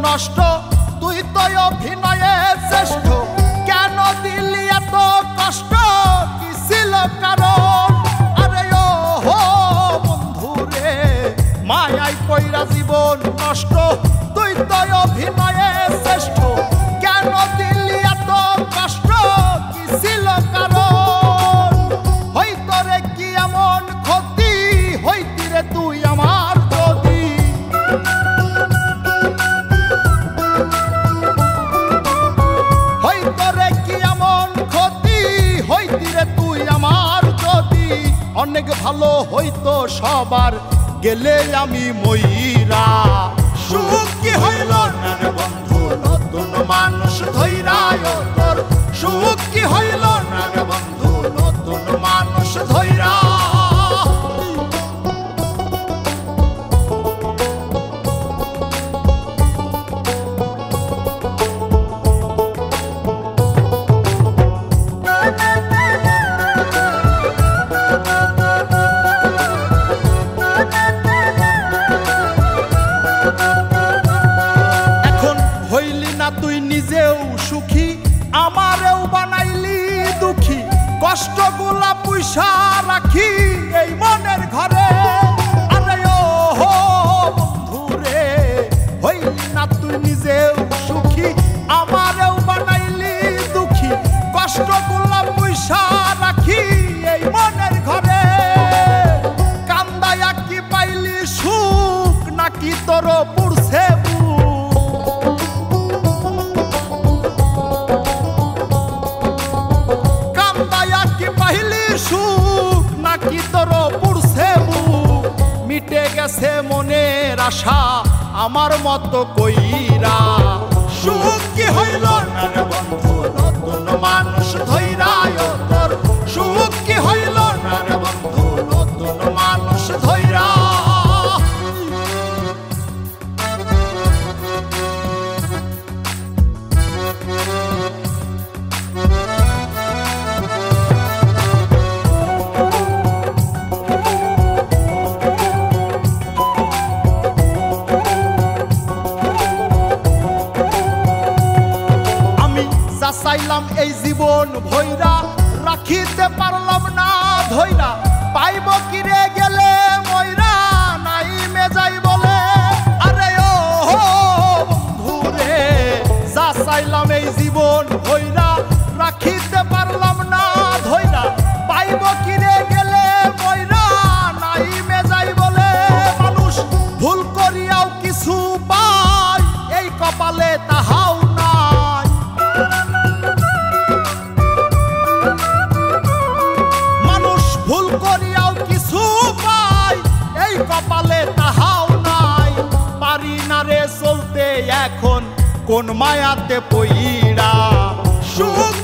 নষ্ট, তুই তো অভিনয়ে শ্রেষ্ঠ। কেন দিলি এত কষ্ট, কি ছিল কারণ? আরে ও বন্ধু রে, মায়ায় পয়রা জীবন নষ্ট, তুই তো অভিনয়ে শ্রেষ্ঠ। কেন দিলি এত কষ্ট, কি ছিল কারণ? হইতো রে কি এমন ক্ষতি, হইতি রে তুই আমার যদি। হইতো রে কি এমন ক্ষতি, হইতি রে তুই আমার যদি। অনেক ভালো হইতো সবার, গেলে আমি ময়রা। সুখ কি হইল না রে বন্ধু, নতুন মানুষ ধইরা তোর। সুখ কি হইল না রে বন্ধু, নতুন মানুষ ধইরা। তুই নিজেও সুখী, আমারেও বানাইলি দুঃখী। কষ্টগুলা পয়সা রাখি এই মনের ঘরে। আরে ও বন্ধু রে, হইলি না তুই নিজেও সুখী, আমারেও বানাইলি দুঃখী। কষ্টগুলা পয়সা রাখি এই মনের ঘরে। কান্দায়া কি পাইলি সুখ, নাকি তোর পুরছে সুখ, নাকি তোর পুরছে বুক? মিটে গেছে মনের আশা আমার মতো কইরা। সুখ কি হইল না রে বন্ধু, নতুন মানুষ ধইরা তোর। সুখ কি হইল না রে বন্ধু, নতুন মানুষ ধইরা। চাইলাম এই জীবন ভৈরা, রাখিতে পারলাম না ধৈরা। পাইব কিরে গেলে ময়রা, নাই মেজাই বলে। আরে ও বন্ধু রে, যা চাইলাম এই জীবন ভৈরা, রাখিতে পারলাম না ধৈরা। পাইব কিরে গেলে ময়রা, নাই মেজাই বলে। মানুষ ভুল করিয়াও কিছু পায়, এই কপালে তাহাও নাই। ভুল করিয়াও কিছু পাই, এই কপালে তাহাও নাই। পারি না রে চলতে এখন কোন মায়াতে পইড়া। সুখ